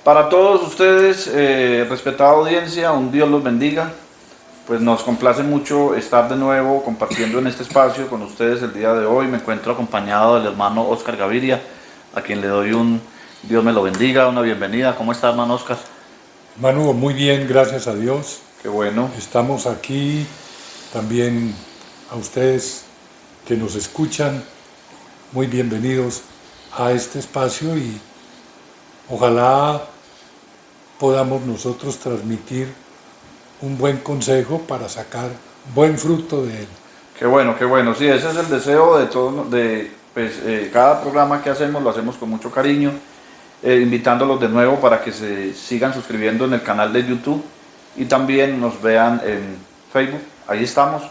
Para todos ustedes, respetada audiencia, un Dios los bendiga. Pues nos complace mucho estar de nuevo compartiendo en este espacio con ustedes el día de hoy. Me encuentro acompañado del hermano Oscar Gaviria, a quien le doy un Dios me lo bendiga, una bienvenida. ¿Cómo está, hermano Oscar? Manu, muy bien, gracias a Dios. Qué bueno. Estamos aquí también a ustedes que nos escuchan. Muy bienvenidos a este espacio y ojalá podamos nosotros transmitir un buen consejo para sacar buen fruto de él. Qué bueno, qué bueno. Sí, ese es el deseo de todos, cada programa que hacemos lo hacemos con mucho cariño, invitándolos de nuevo para que se sigan suscribiendo en el canal de YouTube y también nos vean en Facebook. Ahí estamos.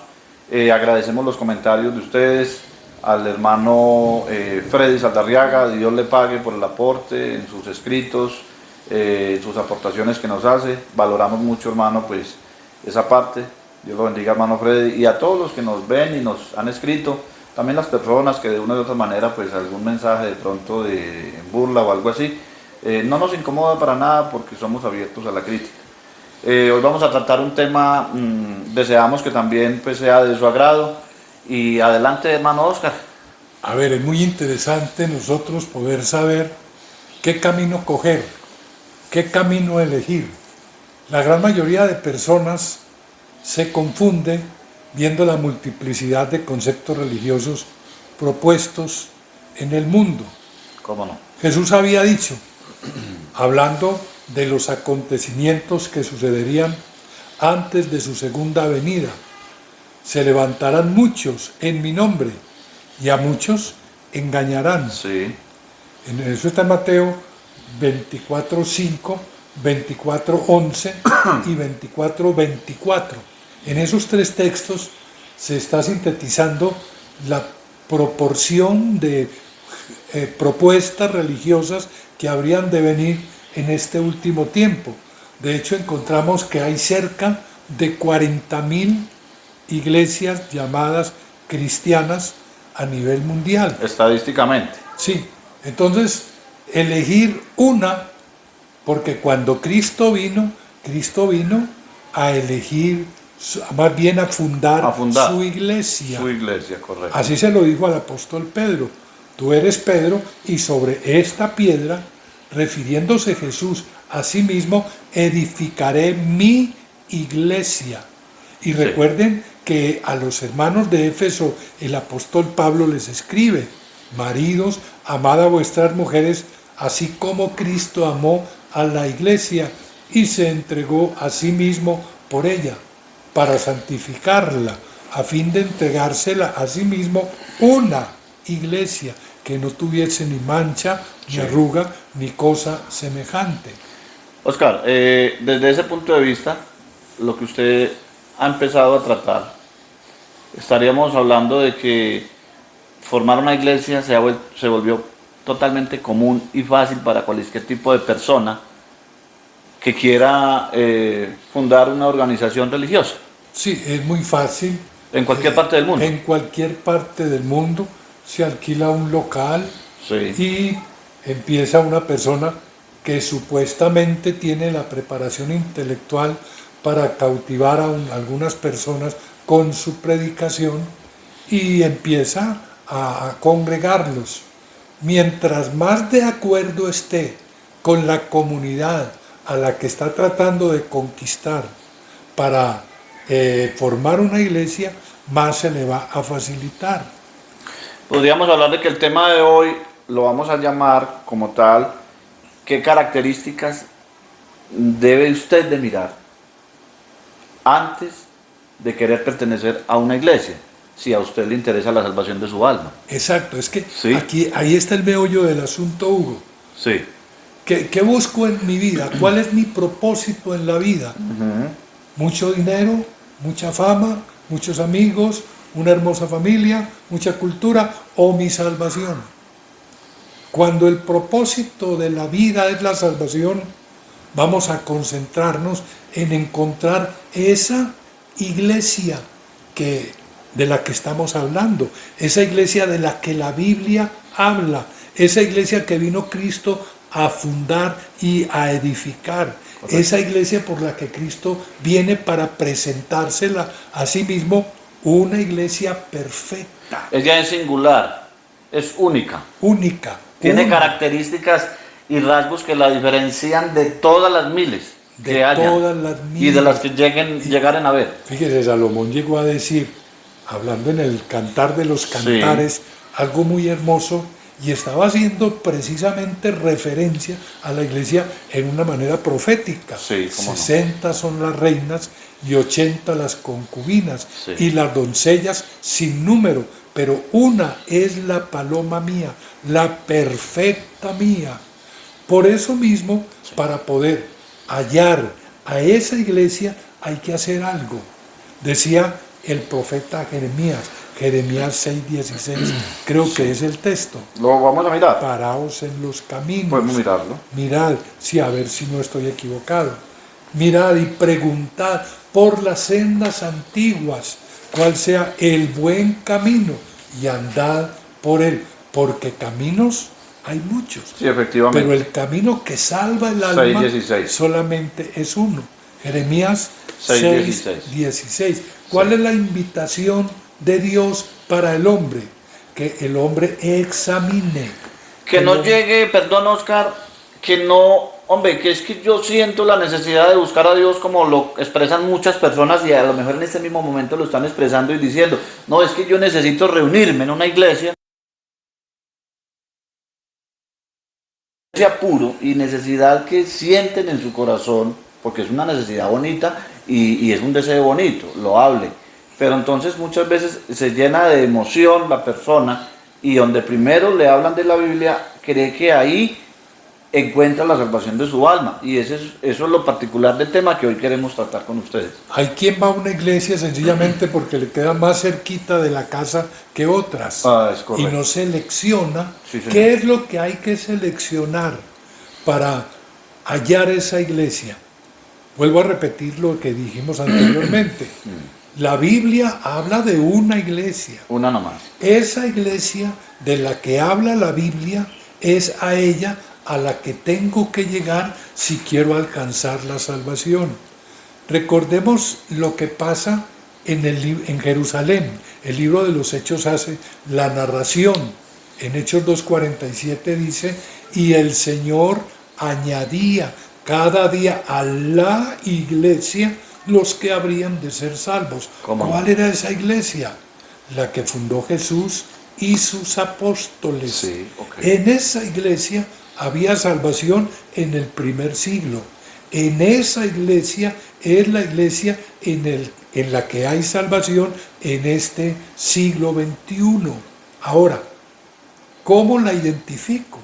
Agradecemos los comentarios de ustedes, al hermano Freddy Saldarriaga, Dios le pague por el aporte en sus escritos, sus aportaciones que nos hace. Valoramos mucho, hermano, pues esa parte. Dios lo bendiga, hermano Freddy, y a todos los que nos ven y nos han escrito, también las personas que de una u otra manera, pues algún mensaje de pronto de burla o algo así, no nos incomoda para nada porque somos abiertos a la crítica. Hoy vamos a tratar un tema, deseamos que también pues sea de su agrado, y adelante, hermano Oscar. A ver, es muy interesante nosotros poder saber qué camino coger, qué camino elegir. La gran mayoría de personas se confunde viendo la multiplicidad de conceptos religiosos propuestos en el mundo. ¿Cómo no? Jesús había dicho, hablando de los acontecimientos que sucederían antes de su segunda venida: se levantarán muchos en mi nombre y a muchos engañarán. Sí. Eso está en Mateo 24:5, 24:11 y 24:24. En esos tres textos se está sintetizando la proporción de propuestas religiosas que habrían de venir en este último tiempo. De hecho, encontramos que hay cerca de 40.000 iglesias llamadas cristianas a nivel mundial. Estadísticamente. Sí, entonces elegir una, porque cuando Cristo vino a elegir, más bien a fundar su iglesia. Su iglesia, correcto. Así se lo dijo al apóstol Pedro: tú eres Pedro, y sobre esta piedra, refiriéndose Jesús a sí mismo, edificaré mi iglesia. Y recuerden que a los hermanos de Éfeso el apóstol Pablo les escribe: maridos, amad a vuestras mujeres, así como Cristo amó a la iglesia y se entregó a sí mismo por ella, para santificarla, a fin de entregársela a sí mismo una iglesia que no tuviese ni mancha, ni arruga, ni cosa semejante. Oscar, desde ese punto de vista, lo que usted ha empezado a tratar, estaríamos hablando de que formar una iglesia se volvió totalmente común y fácil para cualquier tipo de persona que quiera fundar una organización religiosa. Sí, es muy fácil. En cualquier parte del mundo. En cualquier parte del mundo se alquila un local, sí, y empieza una persona que supuestamente tiene la preparación intelectual para cautivar a algunas personas con su predicación, y empieza a congregarlos. Mientras más de acuerdo esté con la comunidad a la que está tratando de conquistar para formar una iglesia, más se le va a facilitar. Podríamos hablar de que el tema de hoy lo vamos a llamar como tal: ¿qué características debe usted de mirar antes de querer pertenecer a una iglesia, si a usted le interesa la salvación de su alma? Exacto, es que ¿Sí? ahí está el meollo del asunto, Hugo. Sí. ¿Qué busco en mi vida? ¿Cuál es mi propósito en la vida? Mucho dinero, mucha fama, muchos amigos, una hermosa familia, mucha cultura, o mi salvación. Cuando el propósito de la vida es la salvación, vamos a concentrarnos en encontrar esa iglesia de la que estamos hablando, esa iglesia de la que la Biblia habla, esa iglesia que vino Cristo a fundar y a edificar. Esa iglesia por la que Cristo viene para presentársela a sí mismo, una iglesia perfecta, Ella es singular, es única. única. Tiene única. características y rasgos que la diferencian de todas las miles De que hayan todas las y de las miles. que llegaren a ver. Fíjese, Salomón llegó a decir, hablando en el Cantar de los Cantares, algo muy hermoso, y estaba haciendo precisamente referencia a la iglesia en una manera profética. Sí, cómo no. 60 son las reinas y 80 las concubinas, Sí. y las doncellas sin número, pero una es la paloma mía, la perfecta mía. Por eso mismo, para poder hallar a esa iglesia hay que hacer algo. Decía el profeta Jeremías 6:16, creo que es el texto. Lo vamos a mirar. Paraos en los caminos. Podemos mirarlo. Mirad, sí, a ver si no estoy equivocado. Mirad y preguntad por las sendas antiguas cuál sea el buen camino y andad por él, porque caminos hay muchos. Sí, efectivamente. Pero el camino que salva el alma 6:16. solamente es uno. Jeremías 6:16. 6:16. ¿Cuál es la invitación de Dios para el hombre? Que el hombre examine. Que el no hombre- llegue, perdón Oscar, que no, hombre, que es que yo siento la necesidad de buscar a Dios como lo expresan muchas personas y a lo mejor en este mismo momento lo están expresando y diciendo, no, es que yo necesito reunirme en una iglesia puro y necesidad que sienten en su corazón, porque es una necesidad bonita y es un deseo bonito, loable. Pero entonces muchas veces se llena de emoción la persona y donde primero le hablan de la Biblia, cree que ahí encuentra la salvación de su alma. Y eso es lo particular del tema que hoy queremos tratar con ustedes. Hay quien va a una iglesia sencillamente porque le queda más cerquita de la casa que otras. Es Y correcto. no selecciona. Sí, señor. ¿Qué es lo que hay que seleccionar para hallar esa iglesia? Vuelvo a repetir lo que dijimos anteriormente. La Biblia habla de una iglesia. Una nomás. Esa iglesia de la que habla la Biblia es a ella a la que tengo que llegar si quiero alcanzar la salvación. Recordemos lo que pasa en Jerusalén. El libro de los Hechos hace la narración. En Hechos 2:47 dice, y el Señor añadía cada día a la iglesia los que habrían de ser salvos. ¿Cómo no? ¿Cuál era esa iglesia? La que fundó Jesús y sus apóstoles. Sí, ok. En esa iglesia había salvación en el primer siglo. En esa iglesia es la iglesia en la que hay salvación en este siglo XXI. Ahora, ¿cómo la identifico?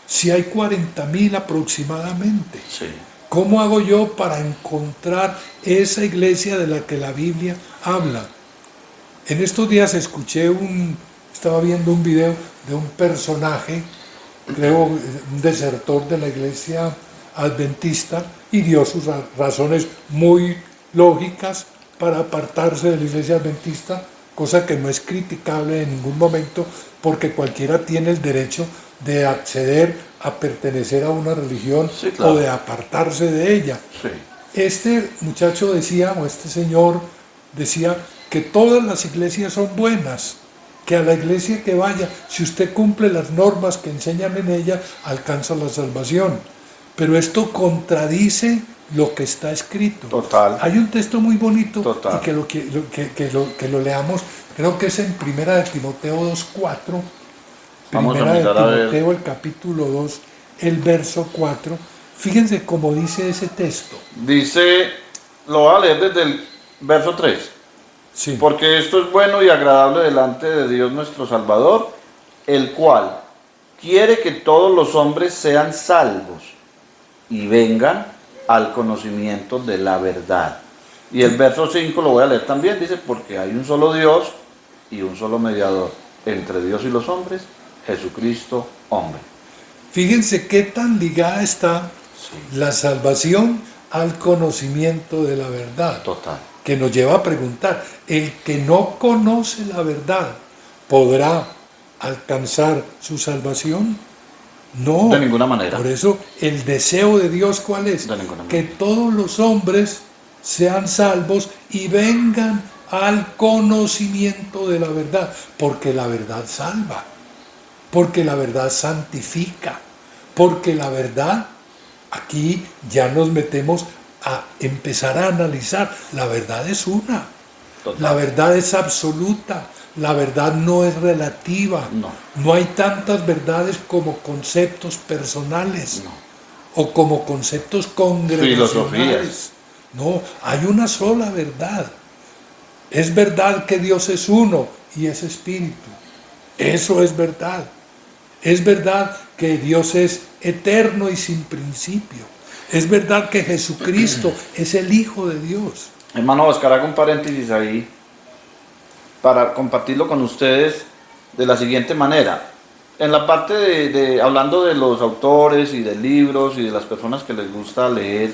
Si hay 40.000 aproximadamente. Sí. ¿Cómo hago yo para encontrar esa iglesia de la que la Biblia habla? En estos días estaba viendo un video de un personaje, creo un desertor de la iglesia adventista, y dio sus razones muy lógicas para apartarse de la iglesia adventista, cosa que no es criticable en ningún momento, porque cualquiera tiene el derecho de acceder a pertenecer a una religión, Sí, claro. o de apartarse de ella. Sí. Este muchacho decía, o este señor decía, que todas las iglesias son buenas, que a la iglesia que vaya, si usted cumple las normas que enseñan en ella, alcanza la salvación. Pero esto contradice lo que está escrito. Total. Hay un texto muy bonito, Total. y que lo leamos, creo que es en Primera de Timoteo 2:4. Vamos a Primera de mirar a ver. Timoteo, el capítulo 2, el verso 4. Fíjense cómo dice ese texto. Dice, lo voy a leer desde el verso 3. Sí. Porque esto es bueno y agradable delante de Dios nuestro Salvador, el cual quiere que todos los hombres sean salvos y vengan al conocimiento de la verdad. Y el verso 5 lo voy a leer también, dice, porque hay un solo Dios y un solo mediador entre Dios y los hombres, Jesucristo, hombre. Fíjense qué tan ligada está Sí, la salvación al conocimiento de la verdad, total. que nos lleva a preguntar, ¿el que no conoce la verdad podrá alcanzar su salvación? No, De ninguna manera. Por eso el deseo de Dios, ¿cuál es? De ninguna Que manera. todos los hombres sean salvos y vengan al conocimiento de la verdad, porque la verdad salva, porque la verdad santifica, porque la verdad, aquí ya nos metemos a empezar a analizar, la verdad es una, Total. la verdad es absoluta, la verdad no es relativa, No. no hay tantas verdades como conceptos personales No. o como conceptos congregacionales. Filosofías. No, hay una sola verdad. Es verdad que Dios es uno y es espíritu. Eso es verdad. Es verdad que Dios es eterno y sin principio. Es verdad que Jesucristo es el Hijo de Dios. Hermano Oscar, hago un paréntesis ahí para compartirlo con ustedes de la siguiente manera. En la parte hablando de los autores y de libros y de las personas que les gusta leer,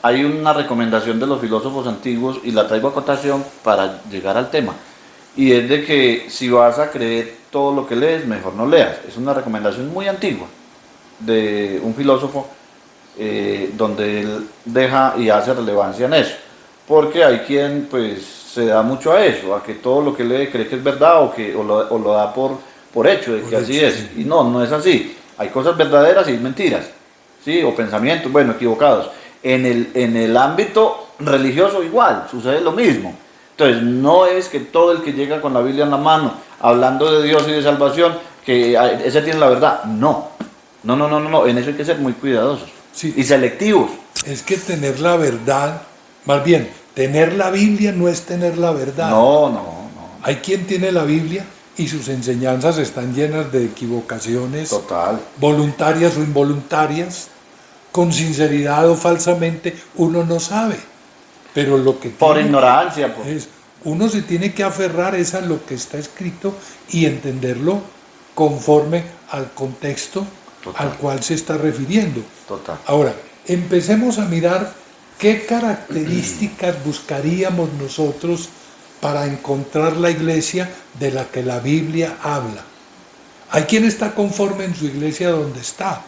hay una recomendación de los filósofos antiguos y la traigo a cotación para llegar al tema. Y es de que si vas a creer todo lo que lees, mejor no leas. Es una recomendación muy antigua de un filósofo donde él deja y hace relevancia en eso. Porque hay quien pues se da mucho a eso, a que todo lo que lee cree que es verdad o lo da por hecho, de que así es. Sí. Y no, no es así. Hay cosas verdaderas y mentiras, ¿sí? O pensamientos, bueno, equivocados. En el ámbito religioso igual, sucede lo mismo. Entonces, no es que todo el que llega con la Biblia en la mano, hablando de Dios y de salvación, que ese tiene la verdad. No. No. En eso hay que ser muy cuidadosos. Sí. Y selectivos. Es que tener la verdad, más bien, tener la Biblia no es tener la verdad. No. Hay quien tiene la Biblia y sus enseñanzas están llenas de equivocaciones, Total. voluntarias o involuntarias, con sinceridad o falsamente, uno no sabe. Pero lo que Por tiene ignorancia. es, uno se tiene que aferrar es a lo que está escrito y entenderlo conforme al contexto Total. al cual se está refiriendo. Total. Ahora, empecemos a mirar qué características buscaríamos nosotros para encontrar la iglesia de la que la Biblia habla. Hay quien está conforme en su iglesia donde está,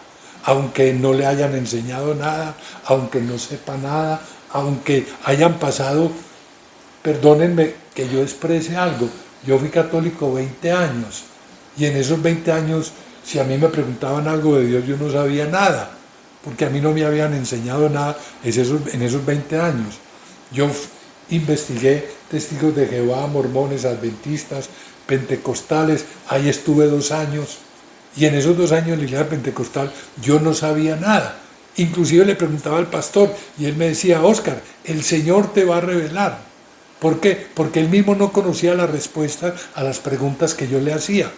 aunque no le hayan enseñado nada, aunque no sepa nada, aunque hayan pasado, perdónenme que yo exprese algo, yo fui católico 20 años y en esos 20 años, si a mí me preguntaban algo de Dios, yo no sabía nada, porque a mí no me habían enseñado nada en esos 20 años. Yo investigué testigos de Jehová, mormones, adventistas, pentecostales, ahí estuve 2 años, y en esos 2 años en la iglesia pentecostal yo no sabía nada. Inclusive le preguntaba al pastor y él me decía, Oscar, el Señor te va a revelar. ¿Por qué? Porque él mismo no conocía la respuesta a las preguntas que yo le hacía.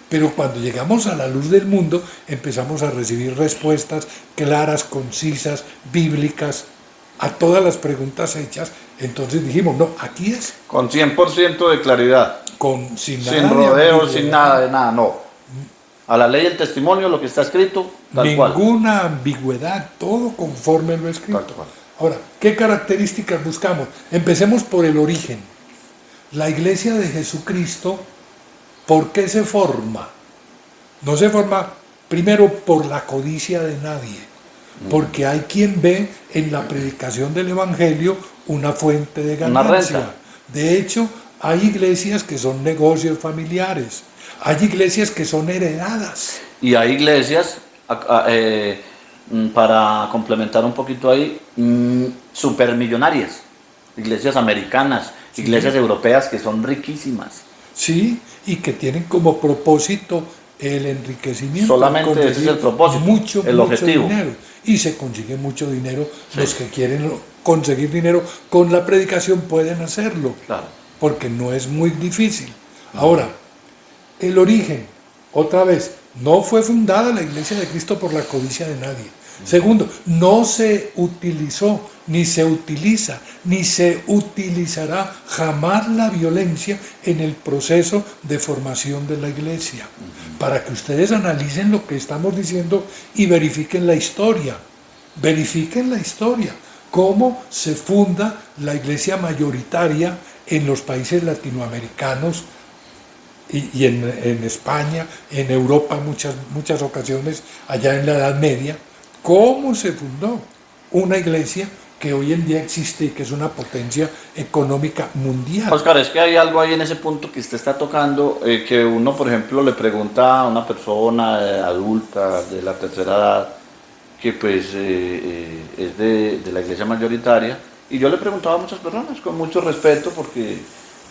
Pero cuando llegamos a la luz del mundo, empezamos a recibir respuestas claras, concisas, bíblicas, a todas las preguntas hechas. Entonces dijimos, no, aquí es. Con 100% de claridad. Sin rodeos, sin nada de nada, no. A la ley del testimonio, lo que está escrito, tal cual. Ninguna ambigüedad, todo conforme lo escrito. Tal cual. Ahora, ¿qué características buscamos? Empecemos por el origen. La iglesia de Jesucristo, ¿por qué se forma? No se forma primero por la codicia de nadie, porque hay quien ve en la predicación del Evangelio una fuente de ganancia. Una renta. De hecho, hay iglesias que son negocios familiares, hay iglesias que son heredadas. Y hay iglesias, para complementar un poquito ahí, supermillonarias. Iglesias americanas, Sí. iglesias europeas que son riquísimas. Sí, y que tienen como propósito el enriquecimiento. Solamente ese es conseguir el propósito, mucho objetivo. dinero. Y se consigue mucho dinero. Sí. Los que quieren conseguir dinero con la predicación pueden hacerlo, Claro. porque no es muy difícil. Ahora, el origen, otra vez, no fue fundada la Iglesia de Cristo por la codicia de nadie. Segundo, no se utilizó, ni se utiliza, ni se utilizará jamás la violencia en el proceso de formación de la iglesia. Para que ustedes analicen lo que estamos diciendo y verifiquen la historia. Verifiquen la historia. Cómo se funda la iglesia mayoritaria en los países latinoamericanos y en España, en Europa, muchas ocasiones, allá en la Edad Media, cómo se fundó una iglesia que hoy en día existe y que es una potencia económica mundial. Oscar, es que hay algo ahí en ese punto que usted está tocando, que uno, por ejemplo, le pregunta a una persona adulta de la tercera edad, que pues es de la iglesia mayoritaria, y yo le preguntaba a muchas personas con mucho respeto, porque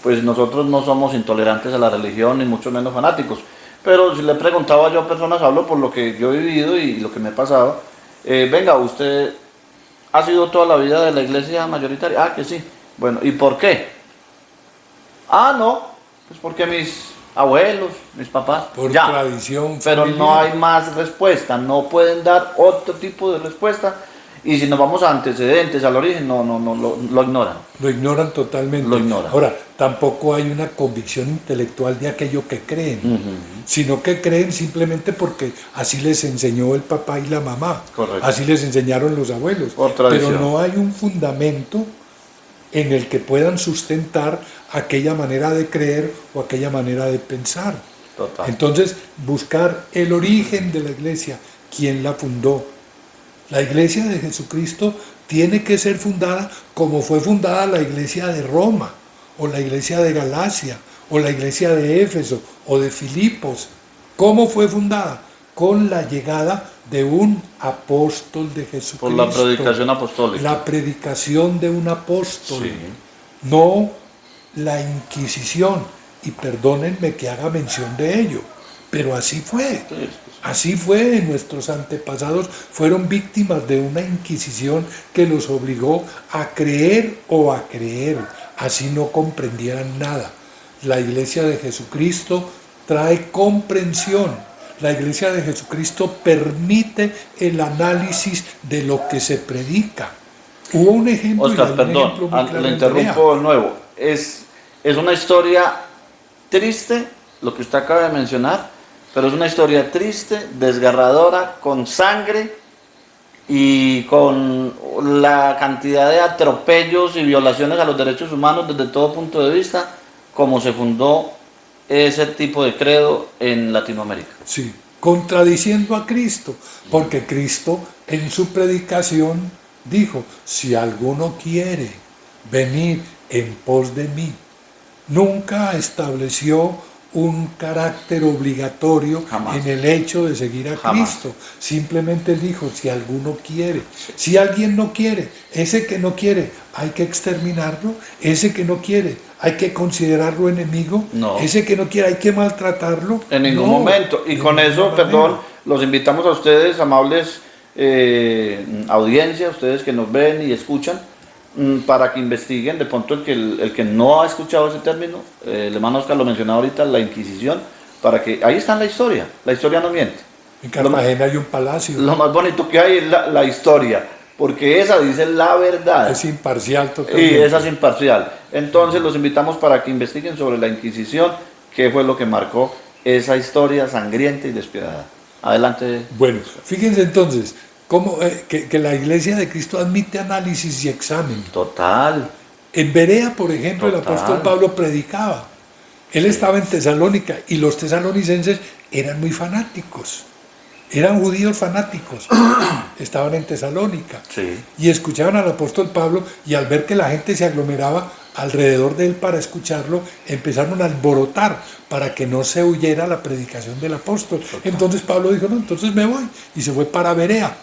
pues nosotros no somos intolerantes a la religión, ni mucho menos fanáticos, pero si le preguntaba yo a personas, hablo por lo que yo he vivido y lo que me ha pasado, venga, usted ha sido toda la vida de la iglesia mayoritaria, ah, que sí, bueno, ¿y por qué? Ah, no, pues porque mis abuelos, mis papás, Por ya, tradición pero familiar. no hay más respuesta, no pueden dar otro tipo de respuesta, y si nos vamos a antecedentes, al origen, no, lo ignoran. Lo ignoran totalmente. Lo ignoran. Ahora, tampoco hay una convicción intelectual de aquello que creen, sino que creen simplemente porque así les enseñó el papá y la mamá, Correcto. así les enseñaron los abuelos. Por tradición. Pero no hay un fundamento en el que puedan sustentar aquella manera de creer o aquella manera de pensar. Total. Entonces, buscar el origen de la iglesia, quién la fundó. La iglesia de Jesucristo tiene que ser fundada como fue fundada la iglesia de Roma, o la iglesia de Galacia, o la iglesia de Éfeso, o de Filipos. ¿Cómo fue fundada? Con la llegada de un apóstol de Jesucristo. Por la predicación apostólica. La predicación de un apóstol. Sí. No la Inquisición. Y perdónenme que haga mención de ello, pero así fue. Sí. Así fue, nuestros antepasados fueron víctimas de una Inquisición que los obligó a creer o a creer, así no comprendieran nada. La iglesia de Jesucristo trae comprensión. La iglesia de Jesucristo permite el análisis de lo que se predica. Hubo un ejemplo. Oscar, perdón, le interrumpo de nuevo. Es una historia triste, lo que usted acaba de mencionar, pero es una historia triste, desgarradora, con sangre y con la cantidad de atropellos y violaciones a los derechos humanos desde todo punto de vista, como se fundó ese tipo de credo en Latinoamérica. Sí, contradiciendo a Cristo, porque Cristo en su predicación dijo, si alguno quiere venir en pos de mí, nunca estableció un carácter obligatorio Jamás. en el hecho de seguir a Jamás. Cristo. Simplemente dijo, si alguno quiere. Si alguien no quiere, ese que no quiere, hay que exterminarlo. Ese que no quiere, hay que considerarlo enemigo. No. Ese que no quiere, hay que maltratarlo. En ningún No, momento. Y de con ninguna eso, manera. perdón, los invitamos a ustedes, amables audiencia, ustedes que nos ven y escuchan, para que investiguen. De pronto el que no ha escuchado ese término, el hermano Oscar lo mencionaba ahorita, la Inquisición, para que ahí está la historia no miente. En Cartagena hay un palacio. Lo más bonito que hay es la historia, porque esa dice la verdad. Es imparcial Y totalmente. esa es imparcial. Entonces los invitamos para que investiguen sobre la Inquisición, qué fue lo que marcó esa historia sangrienta y despiadada. Adelante. Bueno, fíjense entonces, cómo, que la iglesia de Cristo admite análisis y examen. Total. En Berea, por ejemplo, el Total. apóstol Pablo predicaba. Él estaba en Tesalónica y los tesalonicenses eran muy fanáticos. Eran judíos fanáticos. Estaban en Tesalónica. Sí. Y escuchaban al apóstol Pablo y al ver que la gente se aglomeraba alrededor de él para escucharlo, empezaron a alborotar para que no se huyera la predicación del apóstol. Entonces Pablo dijo, no, entonces me voy. Y se fue para Berea.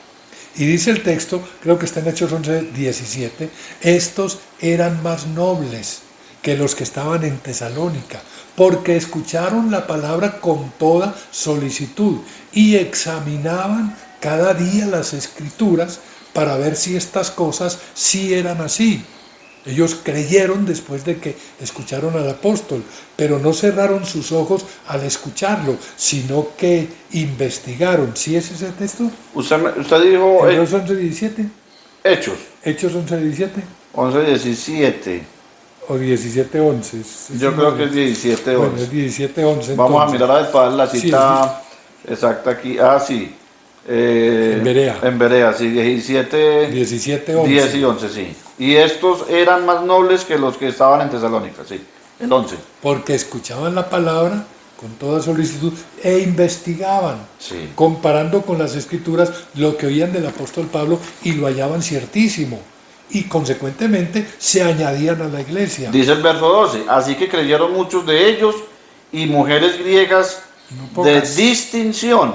Y dice el texto, creo que está en Hechos 11:17, estos eran más nobles que los que estaban en Tesalónica, porque escucharon la palabra con toda solicitud y examinaban cada día las escrituras para ver si estas cosas sí eran así. Ellos creyeron después de que escucharon al apóstol, pero no cerraron sus ojos al escucharlo, sino que investigaron. ¿Sí es ese texto? Usted dijo Hebreos 11:17. Hechos Hechos 11:17 11:17. o 17:11. Yo creo que es 17:11. Bueno, es 17:11. Vamos a entonces. mirar a ver para dar la Sí, cita exacta aquí. Ah, sí. En Berea. En Berea, sí, 17, 17:11. 10 y 11, sí. Y estos eran más nobles que los que estaban en Tesalónica, sí. El 11. Porque escuchaban la palabra con toda solicitud, e investigaban, Sí. comparando con las escrituras lo que oían del apóstol Pablo y lo hallaban ciertísimo. Y consecuentemente se añadían a la iglesia. Dice el verso 12, así que creyeron muchos de ellos y mujeres griegas No de pocas. distinción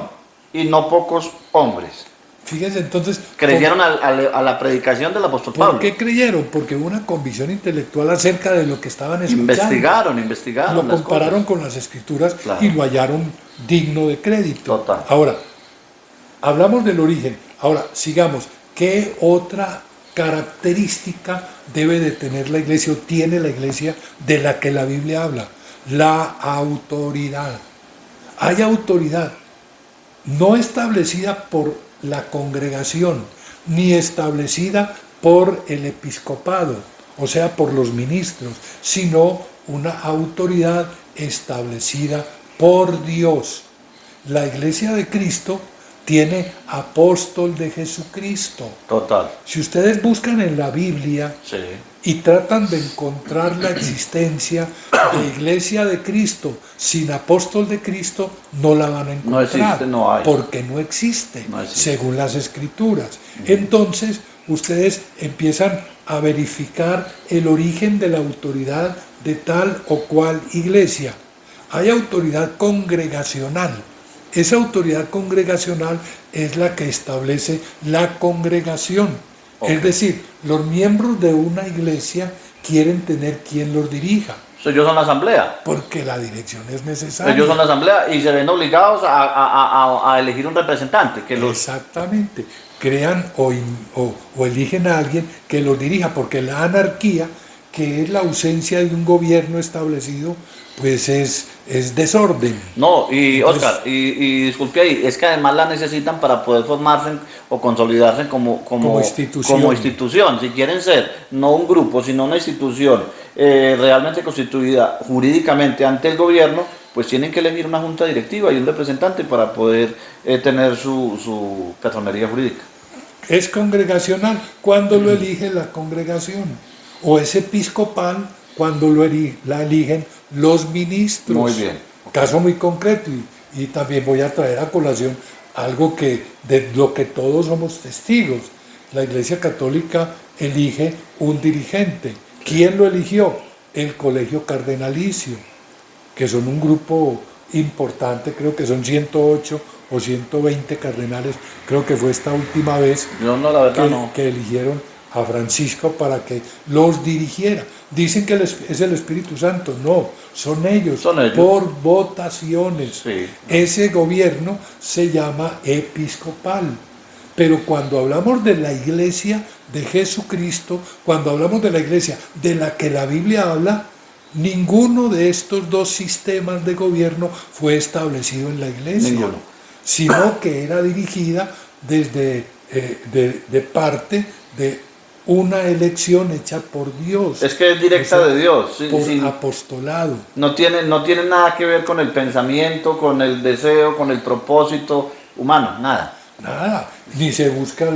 y no pocos hombres. Fíjense entonces, Creyeron a la predicación del apóstol ¿por Pablo. qué creyeron? Porque hubo una convicción intelectual acerca de lo que estaban escuchando. Investigaron Lo las compararon cosas. con las escrituras Claro. y lo hallaron digno de crédito. Total. Ahora, hablamos del origen. Ahora, sigamos. ¿Qué otra característica debe de tener la iglesia o tiene la iglesia de la que la Biblia habla? La autoridad. Hay autoridad no establecida por la congregación, ni establecida por el episcopado, o sea, por los ministros, sino una autoridad establecida por Dios. La iglesia de Cristo tiene apóstol de Jesucristo. Total. Si ustedes buscan en la Biblia Sí. y tratan de encontrar la existencia de iglesia de Cristo sin apóstol de Cristo, no la van a encontrar. No existe, no hay. Porque no existe, No existe. según las escrituras. Entonces, ustedes empiezan a verificar el origen de la autoridad de tal o cual iglesia. Hay autoridad congregacional. Esa autoridad congregacional es la que establece la congregación. Ok. Es decir, los miembros de una iglesia quieren tener quien los dirija, Ellos son la asamblea. porque la dirección es necesaria. Ellos son la asamblea y se ven obligados a elegir un representante que los... Exactamente. Crean o eligen a alguien que los dirija, porque la anarquía, que es la ausencia de un gobierno establecido, pues es desorden. No, y Entonces- Oscar, y disculpe ahí, es que además la necesitan para poder formarse o consolidarse Como institución. como institución. Si quieren ser no un grupo, sino una institución realmente constituida jurídicamente ante el gobierno, pues tienen que elegir una junta directiva y un representante para poder tener su personería jurídica. Es congregacional cuando lo elige la congregación, o es episcopal cuando la eligen los ministros. Muy bien. Caso muy concreto, y también voy a traer a colación algo de lo que todos somos testigos. La Iglesia Católica elige un dirigente. ¿Quién lo eligió? El Colegio Cardenalicio, que son un grupo importante, creo que son 108 o 120 cardenales, creo que fue esta última vez Yo no, la verdad que, no. que eligieron a Francisco para que los dirigiera. Dicen que es el Espíritu Santo, no, son ellos, Son ellos. por votaciones. Sí. Ese gobierno se llama episcopal. Pero cuando hablamos de la iglesia de Jesucristo, cuando hablamos de la iglesia de la que la Biblia habla, ninguno de estos dos sistemas de gobierno fue establecido en la iglesia, Ninguno. sino que era dirigida desde de parte de una elección hecha por Dios, Es que es directa o sea, de Dios. por Sí. apostolado. No tiene nada que ver con el pensamiento, con el deseo, con el propósito humano, nada. Nada, ni se busca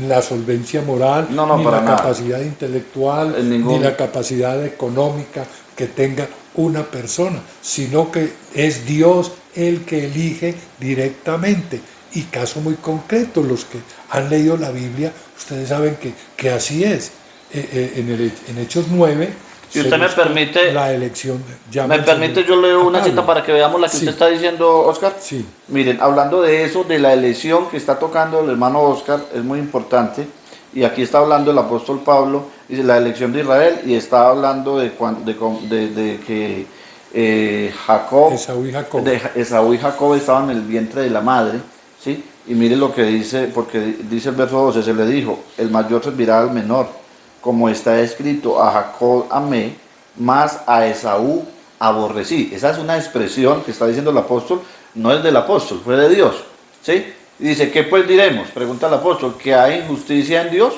la solvencia moral, No, ni para la nada. capacidad intelectual, En ningún- ni la capacidad económica que tenga una persona, sino que es Dios el que elige directamente. Y caso muy concreto, los que han leído la Biblia, ustedes saben que así es. En Hechos 9, Si se usted me busca permite- la elección. Ya ¿Me permite, yo leo una Pablo. cita para que veamos la que Sí. usted está diciendo, Oscar? Sí. Miren, hablando de eso, de la elección que está tocando el hermano Oscar, es muy importante. Y aquí está hablando el apóstol Pablo, dice la elección de Israel, y está hablando de que Jacob, Esaú y Jacob. de Esaú y Jacob estaban en el vientre de la madre, ¿sí? Y mire lo que dice, porque dice el verso 12, se le dijo, el mayor servirá al menor, como está escrito, a Jacob amé, más a Esaú aborrecí. Esa es una expresión que está diciendo el apóstol, no es del apóstol, fue de Dios, ¿sí? Y dice, ¿qué pues diremos? Pregunta el apóstol, ¿que hay injusticia en Dios?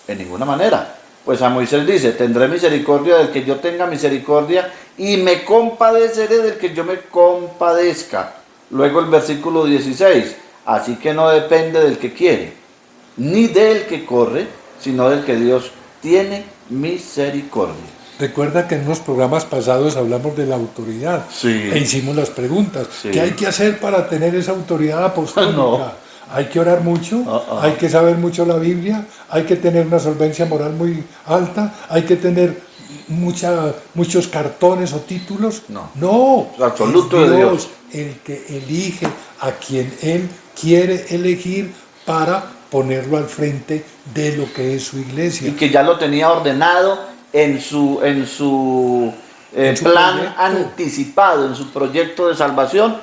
En ninguna manera. Pues a Moisés dice, tendré misericordia del que yo tenga misericordia y me compadeceré del que yo me compadezca. Luego el versículo 16, así que no depende del que quiere, ni del que corre, sino del que Dios tiene misericordia. Recuerda que en unos programas pasados hablamos de la autoridad Sí. e hicimos las preguntas. Sí. ¿Qué hay que hacer para tener esa autoridad apostólica? No. Hay que orar mucho, hay que saber mucho la Biblia, hay que tener una solvencia moral muy alta, hay que tener muchos cartones o títulos. No, Absoluto es de Dios. el que elige a quien Él quiere elegir para ponerlo al frente de lo que es su iglesia. Y que ya lo tenía ordenado en su En su plan proyecto. anticipado, en su proyecto de salvación,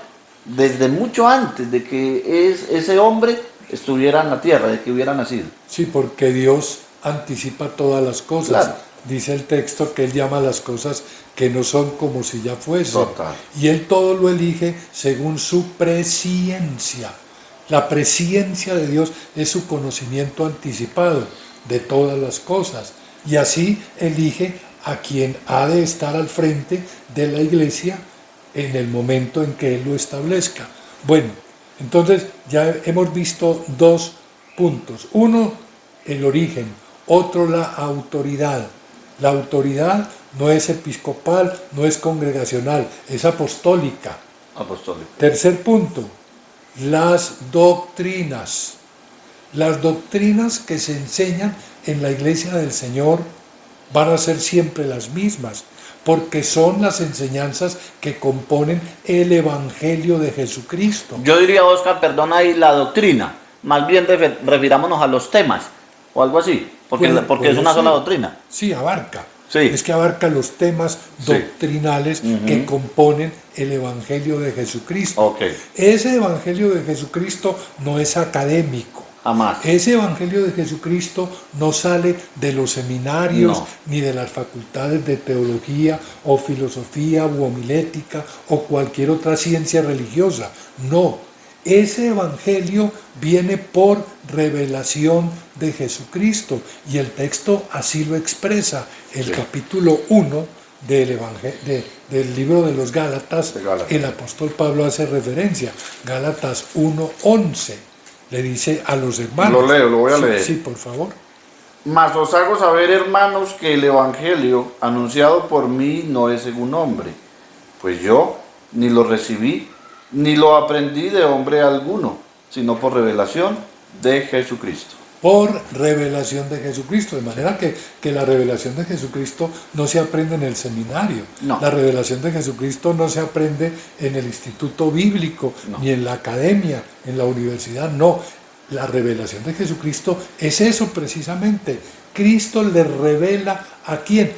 desde mucho antes de que ese hombre estuviera en la tierra, de que hubiera nacido. Sí, porque Dios anticipa todas las cosas. Claro. Dice el texto que Él llama a las cosas que no son como si ya fuesen. Total. Y Él todo lo elige según su presciencia. La presciencia de Dios es su conocimiento anticipado de todas las cosas. Y así elige a quien ha de estar al frente de la iglesia en el momento en que Él lo establezca. Bueno, entonces ya hemos visto dos puntos. Uno, el origen. Otro, la autoridad. La autoridad no es episcopal, no es congregacional, es apostólica. Apostólico. Tercer punto, las doctrinas. Las doctrinas que se enseñan en la iglesia del Señor van a ser siempre las mismas, porque son las enseñanzas que componen el Evangelio de Jesucristo. Yo diría, Oscar, perdona ahí la doctrina, más bien refirámonos a los temas o algo así, porque Puede es una ser. sola doctrina. Sí, abarca. Sí. Es que abarca los temas Sí. doctrinales que componen el Evangelio de Jesucristo. Ok. Ese Evangelio de Jesucristo no es académico. Jamás. Ese Evangelio de Jesucristo no sale de los seminarios, No. ni de las facultades de teología o filosofía o homilética o cualquier otra ciencia religiosa. No. Ese Evangelio viene por revelación de Jesucristo y el texto así lo expresa. El Sí. capítulo 1 del libro de los Gálatas, De Gálatas. el apóstol Pablo hace referencia. Gálatas 1:11. Le dice a los hermanos. Lo leo, lo voy a Sí, leer. Sí, por favor. Mas os hago saber, hermanos, que el evangelio anunciado por mí no es según hombre, pues yo ni lo recibí, ni lo aprendí de hombre alguno, sino por revelación de Jesucristo. Por revelación de Jesucristo, de manera que la revelación de Jesucristo no se aprende en el seminario, No. la revelación de Jesucristo no se aprende en el instituto bíblico, No. ni en la academia, en la universidad, no. La revelación de Jesucristo es eso precisamente. Cristo le revela a quién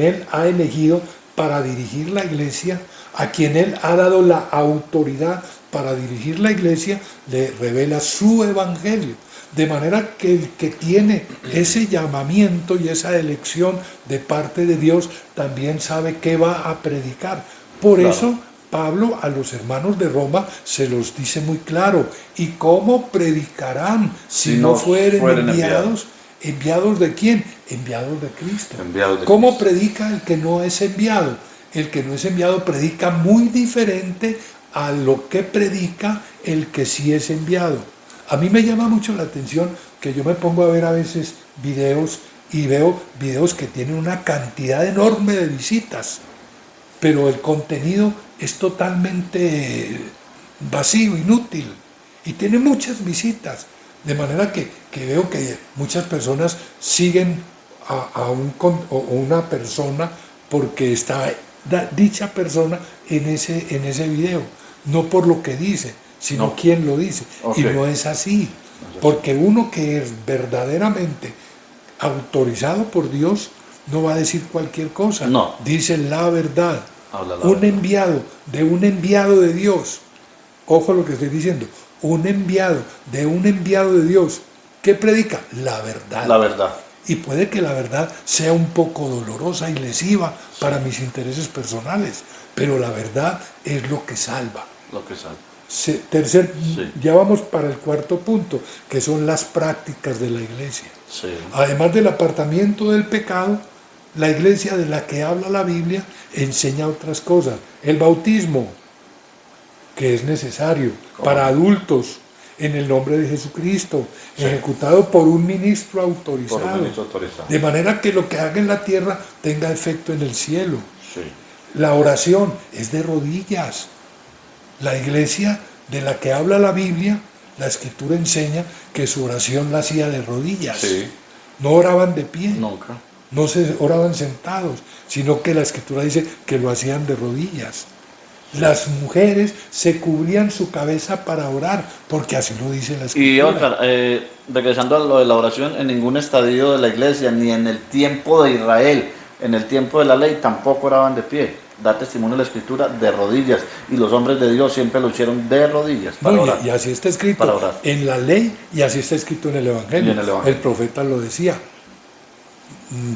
Él ha elegido para dirigir la iglesia, a quien Él ha dado la autoridad para dirigir la iglesia, le revela su evangelio. De manera que el que tiene ese llamamiento y esa elección de parte de Dios también sabe qué va a predicar. Por Claro. eso Pablo a los hermanos de Roma se los dice muy claro. ¿Y cómo predicarán si no fueren enviados? ¿Enviados de quién? Enviados de Cristo. Enviados de ¿Cómo Cristo. predica el que no es enviado? El que no es enviado predica muy diferente a lo que predica el que sí es enviado. A mí me llama mucho la atención que yo me pongo a ver a veces videos y veo videos que tienen una cantidad enorme de visitas, pero el contenido es totalmente vacío, inútil, y tiene muchas visitas, de manera que veo que muchas personas siguen a una persona porque está dicha persona en ese video, no por lo que dice, sino No. quién lo dice. Ok. Y no es así, porque uno que es verdaderamente autorizado por Dios no va a decir cualquier cosa, No. dice la verdad. Habla la Un verdad. enviado de un enviado de Dios, ojo lo que estoy diciendo, un enviado de un enviado de Dios, ¿qué predica? La verdad. La verdad. Y puede que la verdad sea un poco dolorosa y lesiva para mis intereses personales, pero la verdad es lo que salva. Lo que sabe. Sí. Ya vamos para el cuarto punto, que son las prácticas de la iglesia. Sí. Además del apartamiento del pecado, la iglesia de la que habla la Biblia enseña otras cosas. El bautismo, que es necesario para adultos, en el nombre de Jesucristo, ejecutado por un ministro Por autorizado, un ministro autorizado. de manera que lo que haga en la tierra tenga efecto en el cielo. Sí. La oración es de rodillas. La iglesia de la que habla la Biblia, la Escritura enseña que su oración la hacía de rodillas. Sí. No oraban de pie, Nunca. no se oraban sentados, sino que la Escritura dice que lo hacían de rodillas. Las mujeres se cubrían su cabeza para orar, porque así lo dice la Escritura. Y Oscar, regresando a lo de la oración, en ningún estadio de la iglesia, ni en el tiempo de Israel, en el tiempo de la ley, tampoco oraban de pie. Da testimonio la Escritura de rodillas. Y los hombres de Dios siempre lo hicieron de rodillas para No, orar. y así está escrito Para orar. en la ley y así está escrito en el Evangelio. Y en el Evangelio. El profeta lo decía.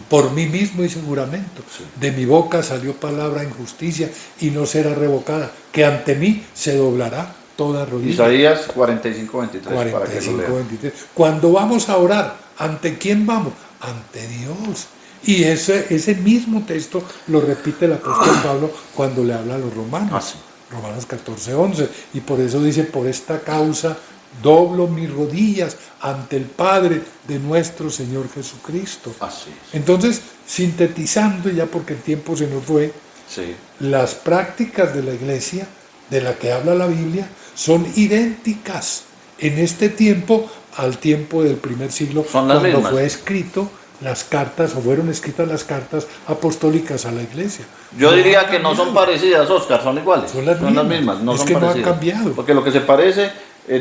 Por mí mismo hice juramento. Sí. De mi boca salió palabra en justicia y no será revocada. Que ante mí se doblará toda rodilla. Isaías 45:23. Para que lo 45, lean. 23. Cuando vamos a orar, ¿ante quién vamos? Ante Dios. Y ese mismo texto lo repite el apóstol Pablo cuando le habla a los romanos. Ah, sí. Romanos 14:11. Y por eso dice, por esta causa doblo mis rodillas ante el Padre de nuestro Señor Jesucristo. Así es. Entonces, sintetizando ya porque el tiempo se nos fue, Sí. las prácticas de la iglesia, de la que habla la Biblia, son idénticas en este tiempo al tiempo del primer siglo, Son las cuando mismas. fue escrito las cartas, o fueron escritas las cartas apostólicas a la iglesia. Yo No diría ha que no son cambiado. parecidas, Oscar, son iguales. Son las mismas. no Es son que no ha parecidas. cambiado. Porque lo que se parece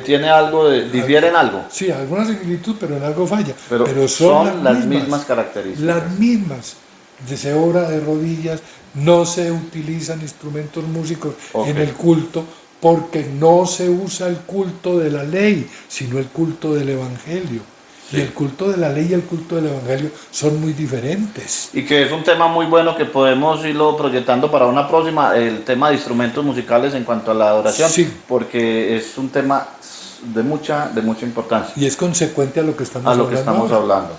tiene algo difiere en algo. Sí, alguna similitud, pero en algo falla. Pero son las mismas características. Las mismas. Se ora de rodillas, no se utilizan instrumentos músicos Ok. en el culto, porque no se usa el culto de la ley, sino el culto del Evangelio. Sí. Y el culto de la ley y el culto del Evangelio son muy diferentes. Y que es un tema muy bueno que podemos irlo proyectando para una próxima, el tema de instrumentos musicales en cuanto a la adoración, Sí. porque es un tema de mucha importancia Y es consecuente a lo que estamos a hablando. lo que estamos ahora. hablando.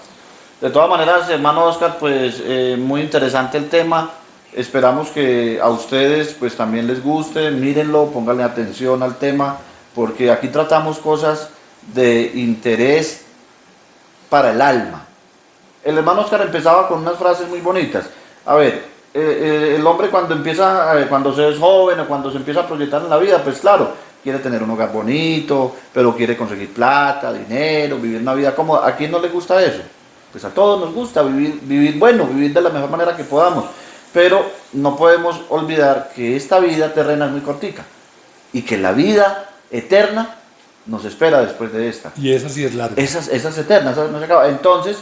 De todas maneras, hermano Oscar, pues muy interesante el tema. Esperamos que a ustedes pues también les guste, mírenlo, pónganle atención al tema, porque aquí tratamos cosas de interés para el alma. El hermano Oscar empezaba con unas frases muy bonitas. A ver, el hombre cuando se es joven o cuando se empieza a proyectar en la vida, pues claro, quiere tener un hogar bonito, pero quiere conseguir plata, dinero, vivir una vida cómoda. ¿A quién no le gusta eso? Pues a todos nos gusta vivir bueno, vivir de la mejor manera que podamos. Pero no podemos olvidar que esta vida terrena es muy cortica y que la vida eterna nos espera después de esta. Y esa sí es larga. Esa es eterna, esa no se acaba. Entonces,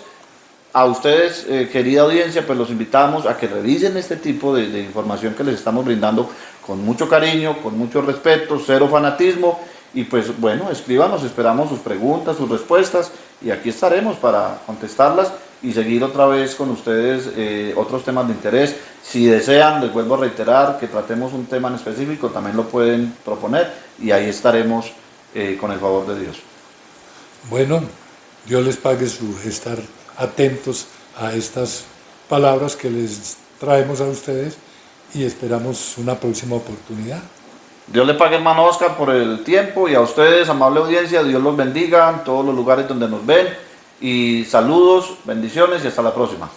a ustedes, querida audiencia, pues los invitamos a que revisen este tipo de información que les estamos brindando con mucho cariño, con mucho respeto, cero fanatismo. Y pues bueno, escríbanos, esperamos sus preguntas, sus respuestas y aquí estaremos para contestarlas y seguir otra vez con ustedes otros temas de interés. Si desean, les vuelvo a reiterar que tratemos un tema en específico, también lo pueden proponer y ahí estaremos con el favor de Dios. Bueno, Dios les pague su estar atentos a estas palabras que les traemos a ustedes y esperamos una próxima oportunidad. Dios le pague, hermano Oscar, por el tiempo y a ustedes, amable audiencia, Dios los bendiga en todos los lugares donde nos ven y saludos, bendiciones y hasta la próxima.